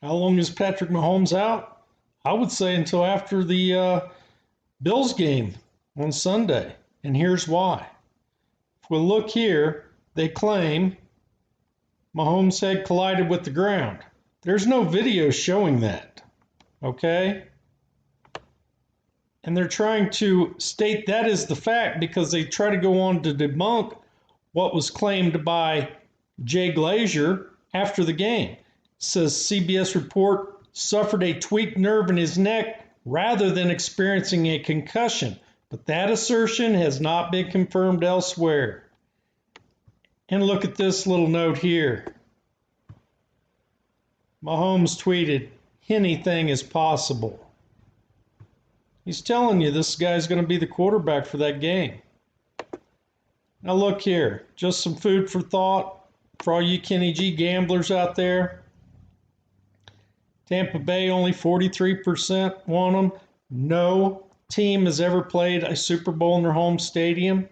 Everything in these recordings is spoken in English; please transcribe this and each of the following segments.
How long is Patrick Mahomes out? I would say until after the Bills game on Sunday. And here's why. If we look here, they claim Mahomes' head collided with the ground. There's no video showing that. Okay? And they're trying to state that is the fact because they try to go on to debunk what was claimed by Jay Glazer after the game. It says CBS report suffered a tweaked nerve in his neck rather than experiencing a concussion, but that assertion has not been confirmed elsewhere. And look at this little note here. Mahomes tweeted, anything is possible. He's telling you this guy's going to be the quarterback for that game. Now look here, just some food for thought for all you Kenny G gamblers out there. Tampa Bay only 43% want them. No team has ever played a Super Bowl in their home stadium.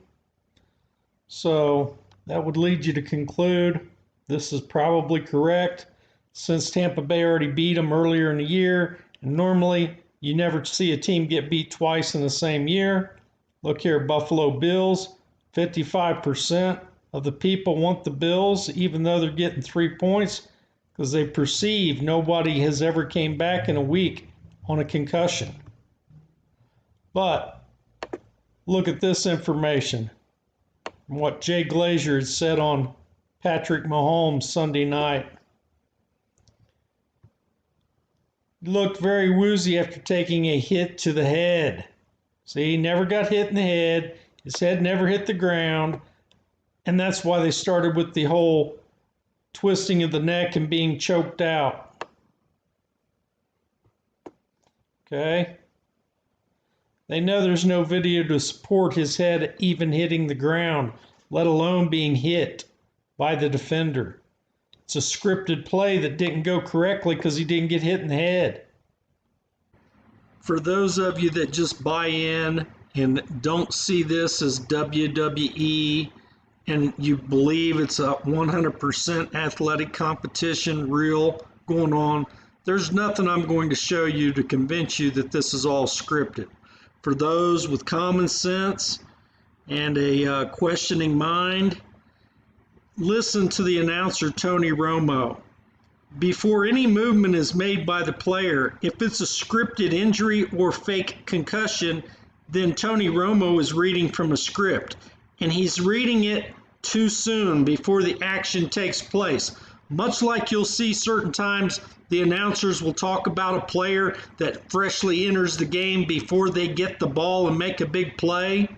So that would lead you to conclude this is probably correct since Tampa Bay already beat them earlier in the year. And normally you never see a team get beat twice in the same year. Look here, Buffalo Bills, 55% of the people want the Bills even though they're getting 3 points because they perceive nobody has ever came back in a week on a concussion. But look at this information from what Jay Glazer had said on Patrick Mahomes Sunday night. He looked very woozy after taking a hit to the head. See, he never got hit in the head. His head never hit the ground. And that's why they started with the whole twisting of the neck and being choked out. Okay? They know there's no video to support his head even hitting the ground, let alone being hit by the defender. It's a scripted play that didn't go correctly because he didn't get hit in the head. For those of you that just buy in and don't see this as WWE and you believe it's a 100% athletic competition real going on, there's nothing I'm going to show you to convince you that this is all scripted. For those with common sense and a questioning mind, listen to the announcer, Tony Romo. Before any movement is made by the player, if it's a scripted injury or fake concussion, then Tony Romo is reading from a script. And he's reading it too soon before the action takes place. Much like you'll see certain times the announcers will talk about a player that freshly enters the game before they get the ball and make a big play.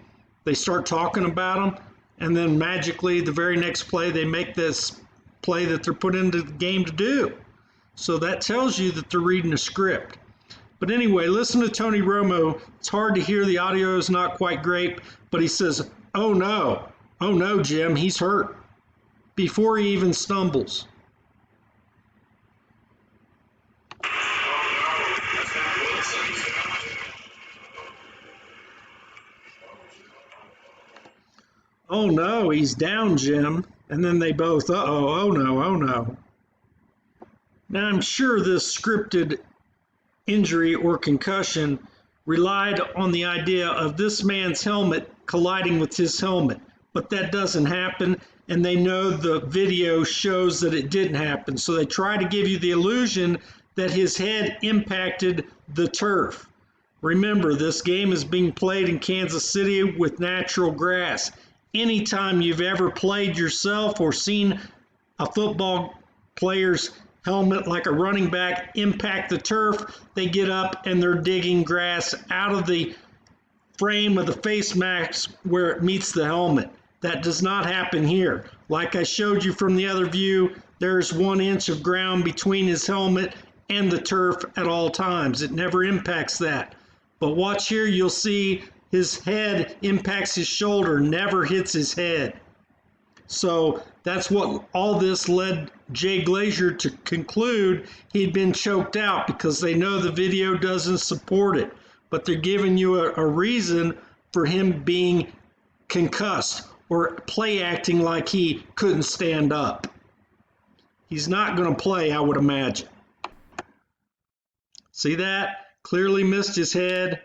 They start talking about them. And then magically, the very next play, they make this play that they're put into the game to do. So that tells you that they're reading a script. But anyway, listen to Tony Romo. It's hard to hear. The audio is not quite great. But he says, oh no, Jim, he's hurt. Before he even stumbles. Oh no, he's down, Jim. And then they both, oh no. Now I'm sure this scripted injury or concussion relied on the idea of this man's helmet colliding with his helmet. But that doesn't happen, and they know the video shows that it didn't happen. So they try to give you the illusion that his head impacted the turf. Remember, this game is being played in Kansas City with natural grass. Anytime you've ever played yourself or seen a football player's helmet like a running back impact the turf, they get up and they're digging grass out of the frame of the face mask where it meets the helmet. That does not happen here. Like I showed you from the other view, there's 1 inch of ground between his helmet and the turf at all times. It never impacts that. But watch here, you'll see his head impacts his shoulder, never hits his head. So that's what all this led Jay Glazer to conclude he'd been choked out because they know the video doesn't support it. But they're giving you a reason for him being concussed or play acting like he couldn't stand up. He's not going to play, I would imagine. See that? Clearly missed his head.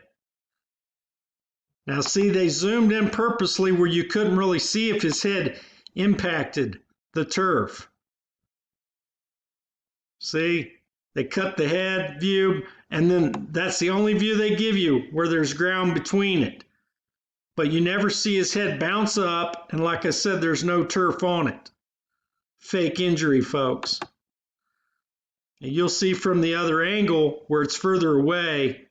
Now see, they zoomed in purposely where you couldn't really see if his head impacted the turf. See, they cut the head view, and then that's the only view they give you where there's ground between it. But you never see his head bounce up, and like I said, there's no turf on it. Fake injury, folks. And you'll see from the other angle where it's further away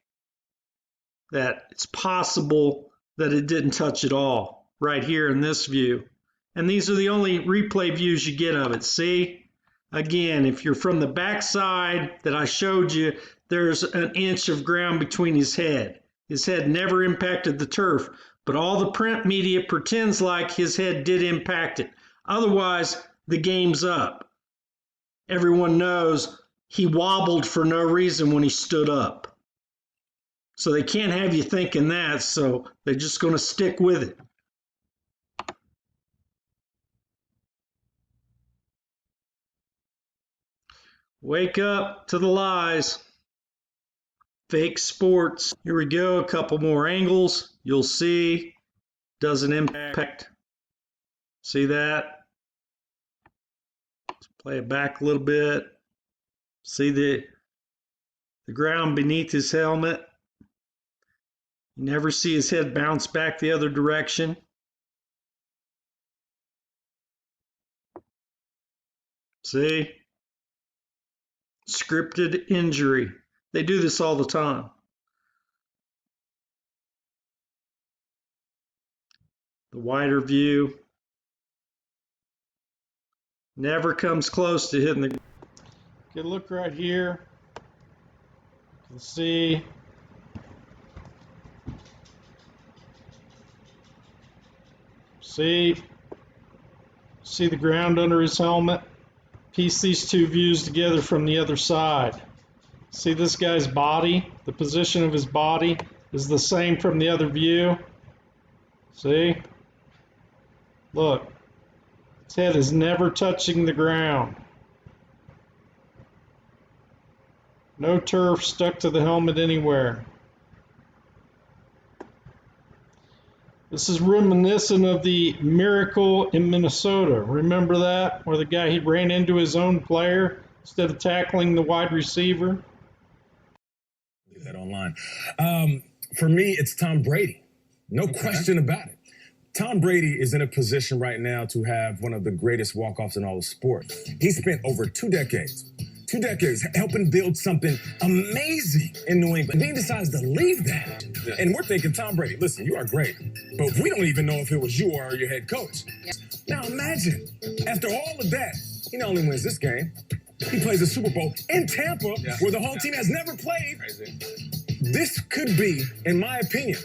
that it's possible that it didn't touch at all right here in this view. And these are the only replay views you get of it. See? Again, if you're from the back side that I showed you, there's an inch of ground between his head. His head never impacted the turf, but all the print media pretends like his head did impact it. Otherwise, the game's up. Everyone knows he wobbled for no reason when he stood up. So they can't have you thinking that, so they're just going to stick with it. Wake up to the lies. Fake sports. Here we go, a couple more angles. You'll see, doesn't impact. See that? Let's play it back a little bit. See the ground beneath his helmet. You never see his head bounce back the other direction. See? Scripted injury. They do this all the time. The wider view never comes close to hitting the. Okay, look right here. You can see. See the ground under his helmet? Piece these two views together from the other side. See this guy's body? The position of his body is the same from the other view. See? Look. His head is never touching the ground. No turf stuck to the helmet anywhere. This is reminiscent of the miracle in Minnesota. Remember that? Where the guy, he ran into his own player instead of tackling the wide receiver? Do that online. For me, it's Tom Brady. No question about it. Tom Brady is in a position right now to have one of the greatest walk-offs in all of sports. He spent over 2 decades helping build something amazing in New England. Then he decides to leave that. Yeah. And we're thinking, Tom Brady, listen, you are great, but we don't even know if it was you or your head coach. Now imagine, after all of that, he not only wins this game, he plays the Super Bowl in Tampa, where the whole team has never played. Crazy. This could be, in my opinion,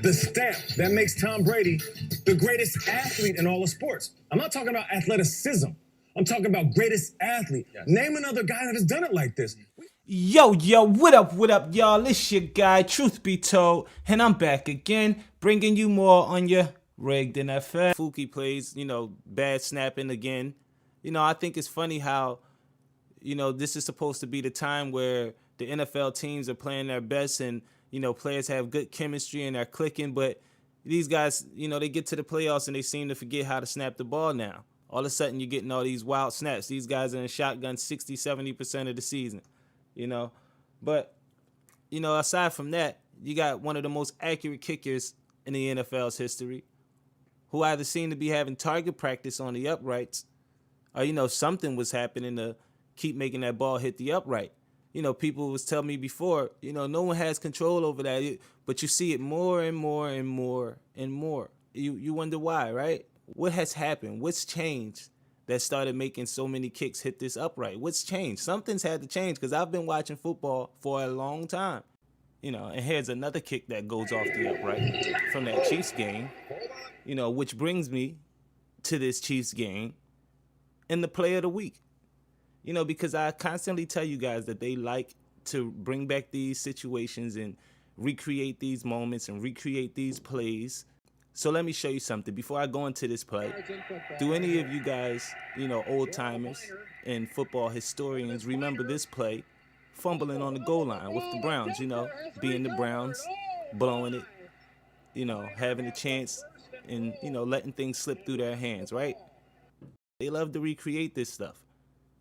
the stamp that makes Tom Brady the greatest athlete in all of sports. I'm not talking about athleticism. I'm talking about greatest athlete. Yes. Name another guy that has done it like this. Yo, what up, y'all? It's your guy, Truth Be Told, and I'm back again, bringing you more on your Rigged NFL. Fuki plays, bad snapping again. I think it's funny how, this is supposed to be the time where the NFL teams are playing their best and, players have good chemistry and they're clicking, but these guys, they get to the playoffs and they seem to forget how to snap the ball now. All of a sudden, you're getting all these wild snaps. These guys are in shotgun 60, 70% of the season, But, aside from that, you got one of the most accurate kickers in the NFL's history who either seemed to be having target practice on the uprights or, something was happening to keep making that ball hit the upright. People was telling me before, no one has control over that, but you see it more and more and more and more. You wonder why, right? What has happened? What's changed that started making so many kicks hit this upright? What's changed? Something's had to change because I've been watching football for a long time. And here's another kick that goes off the upright from that Chiefs game, which brings me to this Chiefs game and the play of the week. Because I constantly tell you guys that they like to bring back these situations and recreate these moments and recreate these plays. So let me show you something before I go into this play. Do any of you guys, old timers and football historians remember this play fumbling on the goal line with the Browns, being the Browns, blowing it, having a chance and, letting things slip through their hands, right? They love to recreate this stuff.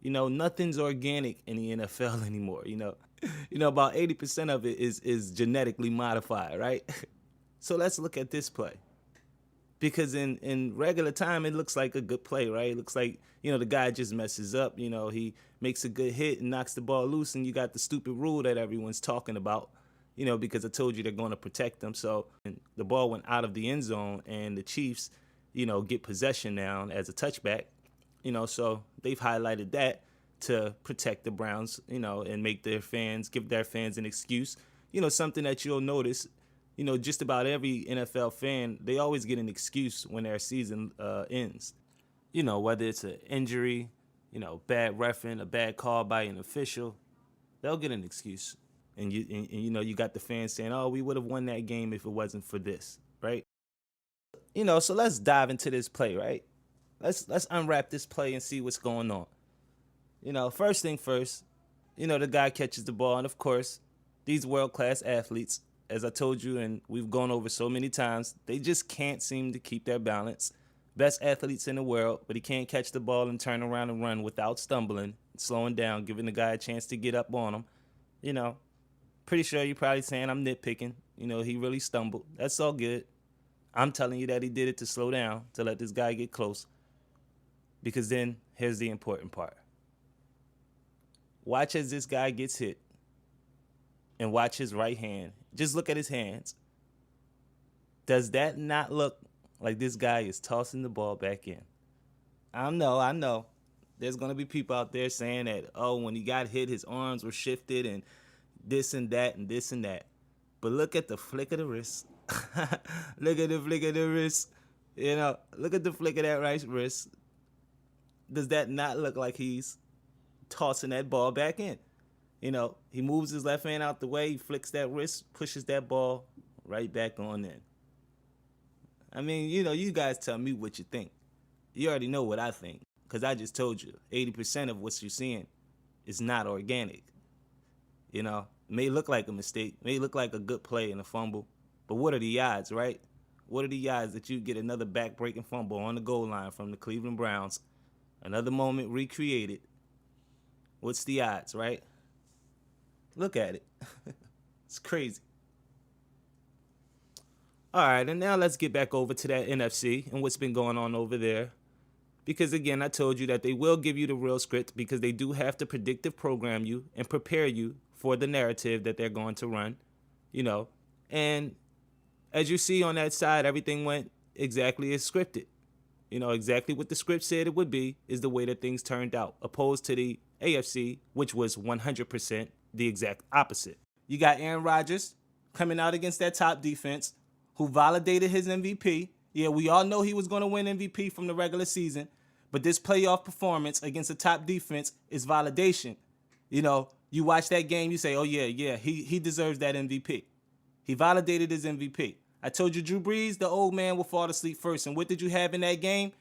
Nothing's organic in the NFL anymore, about 80% of it is genetically modified, right? So let's look at this play. Because in regular time, it looks like a good play, right? It looks like, the guy just messes up. He makes a good hit and knocks the ball loose, and you got the stupid rule that everyone's talking about, because I told you they're going to protect them. So the ball went out of the end zone, and the Chiefs, get possession now as a touchback. So they've highlighted that to protect the Browns, and make give their fans an excuse. Something that you'll notice, just about every NFL fan, they always get an excuse when their season ends. Whether it's an injury, bad reffing, a bad call by an official, they'll get an excuse. And you got the fans saying, "Oh, we would have won that game if it wasn't for this," right? So let's dive into this play, right? Let's unwrap this play and see what's going on. First thing first, the guy catches the ball, and of course, these world-class athletes, as I told you and we've gone over so many times, they just can't seem to keep their balance. Best athletes in the world, but he can't catch the ball and turn around and run without stumbling, slowing down, giving the guy a chance to get up on him. Pretty sure you're probably saying I'm nitpicking. He really stumbled. That's all good. I'm telling you that he did it to slow down, to let this guy get close. Because then, here's the important part. Watch as this guy gets hit. And watch his right hand. Just look at his hands. Does that not look like this guy is tossing the ball back in? I know. There's going to be people out there saying that, oh, when he got hit, his arms were shifted and this and that and this and that. But look at the flick of the wrist. Look at the flick of the wrist. Look at the flick of that right wrist. Does that not look like he's tossing that ball back in? He moves his left hand out the way, he flicks that wrist, pushes that ball right back on in. I mean, you guys tell me what you think. You already know what I think, because I just told you, 80% of what you're seeing is not organic. It may look like a mistake, may look like a good play and a fumble, but what are the odds, right? What are the odds that you get another back-breaking fumble on the goal line from the Cleveland Browns, another moment recreated? What's the odds, right? Look at it. It's crazy. All right, and now let's get back over to that NFC and what's been going on over there. Because, again, I told you that they will give you the real script because they do have to predictive program you and prepare you for the narrative that they're going to run, And as you see on that side, everything went exactly as scripted. Exactly what the script said it would be is the way that things turned out, opposed to the AFC, which was 100% the exact opposite. You got Aaron Rodgers coming out against that top defense who validated his MVP. Yeah, we all know he was going to win MVP from the regular season, but this playoff performance against a top defense is validation. You watch that game, you say, oh, yeah, he deserves that MVP. He validated his MVP. I told you Drew Brees, the old man, will fall asleep first. And what did you have in that game?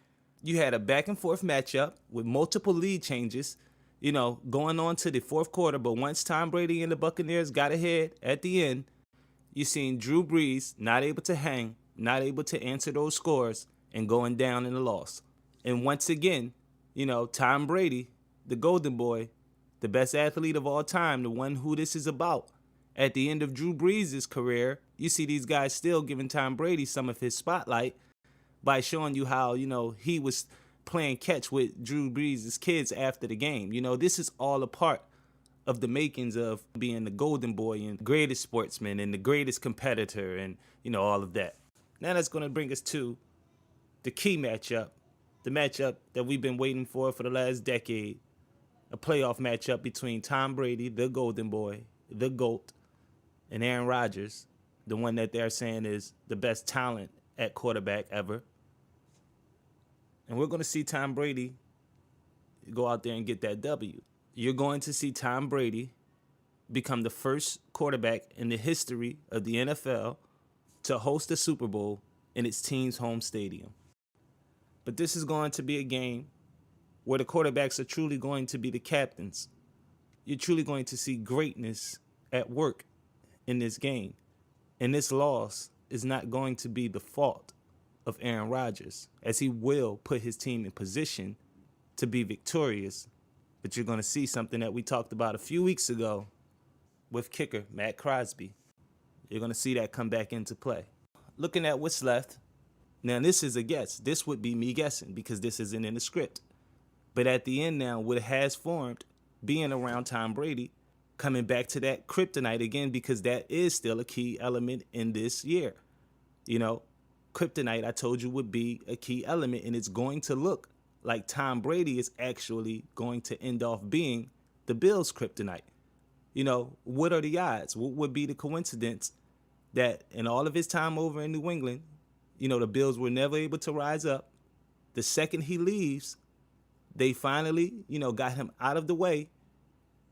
You had a back-and-forth matchup with multiple lead changes, going on to the fourth quarter. But once Tom Brady and the Buccaneers got ahead at the end, you seen Drew Brees not able to hang, not able to answer those scores, and going down in the loss. And once again, Tom Brady, the golden boy, the best athlete of all time, the one who this is about. At the end of Drew Brees' career, you see these guys still giving Tom Brady some of his spotlight by showing you how, he was playing catch with Drew Brees' kids after the game. This is all a part of the makings of being the golden boy and greatest sportsman and the greatest competitor and, all of that. Now that's going to bring us to the key matchup, the matchup that we've been waiting for the last decade, a playoff matchup between Tom Brady, the golden boy, the GOAT, and Aaron Rodgers, the one that they're saying is the best talent at quarterback ever. And we're going to see Tom Brady go out there and get that W. You're going to see Tom Brady become the first quarterback in the history of the NFL to host a Super Bowl in its team's home stadium. But this is going to be a game where the quarterbacks are truly going to be the captains. you're truly going to see greatness at work in this game. And this loss is not going to be the fault of Aaron Rodgers, as he will put his team in position to be victorious. But you're going to see something that we talked about a few weeks ago with kicker Matt Crosby. You're going to see that come back into play. Looking at what's left, now this is a guess. This would be me guessing because this isn't in the script. But at the end now, what has formed, being around Tom Brady, coming back to that kryptonite again, because that is still a key element in this year. You know, kryptonite, I told you, would be a key element, and it's going to look like Tom Brady is actually going to end off being the Bills' kryptonite. You know, what are the odds? What would be the coincidence that in all of his time over in New England, you know, the Bills were never able to rise up. The second he leaves, they finally, you know, got him out of the way.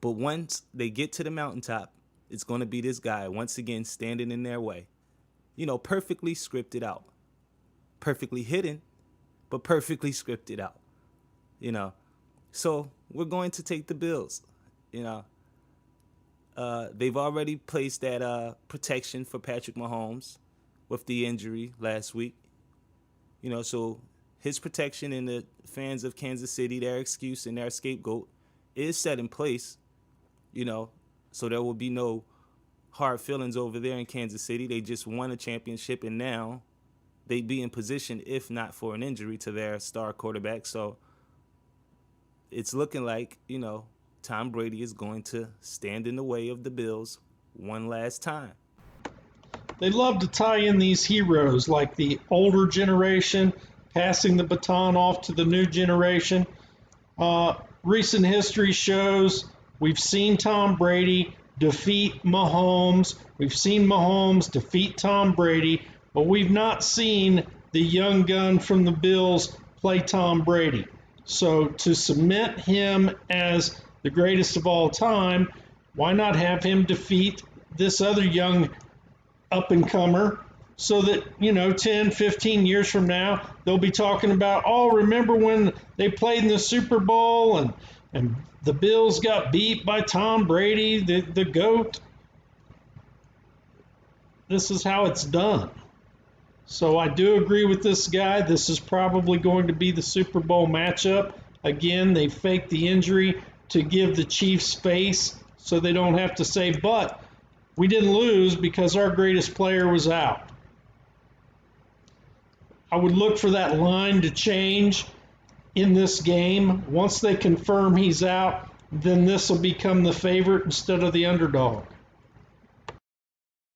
But once they get to the mountaintop, it's going to be this guy once again standing in their way. You know, perfectly scripted out. Perfectly hidden, but perfectly scripted out. You know, so we're going to take the Bills. You know, they've already placed that protection for Patrick Mahomes with the injury last week. You know, so his protection and the fans of Kansas City, their excuse and their scapegoat is set in place. You know, so there will be no hard feelings over there in Kansas City. They just won a championship, and now they'd be in position, if not for an injury to their star quarterback. So it's looking like, you know, Tom Brady is going to stand in the way of the Bills one last time. They love to tie in these heroes, like the older generation passing the baton off to the new generation. Recent history shows we've seen Tom Brady defeat Mahomes. We've seen Mahomes defeat Tom Brady, but we've not seen the young gun from the Bills play Tom Brady. So to cement him as the greatest of all time, why not have him defeat this other young up-and-comer so that, you know, 10, 15 years from now, they'll be talking about, oh, remember when they played in the Super Bowl and the Bills got beat by Tom Brady, the GOAT. This is how it's done. So I do agree with this guy. This is probably going to be the Super Bowl matchup. Again, they faked the injury to give the Chiefs space so they don't have to say, but we didn't lose because our greatest player was out. I would look for that line to change in this game. Once they confirm he's out, then this will become the favorite instead of the underdog.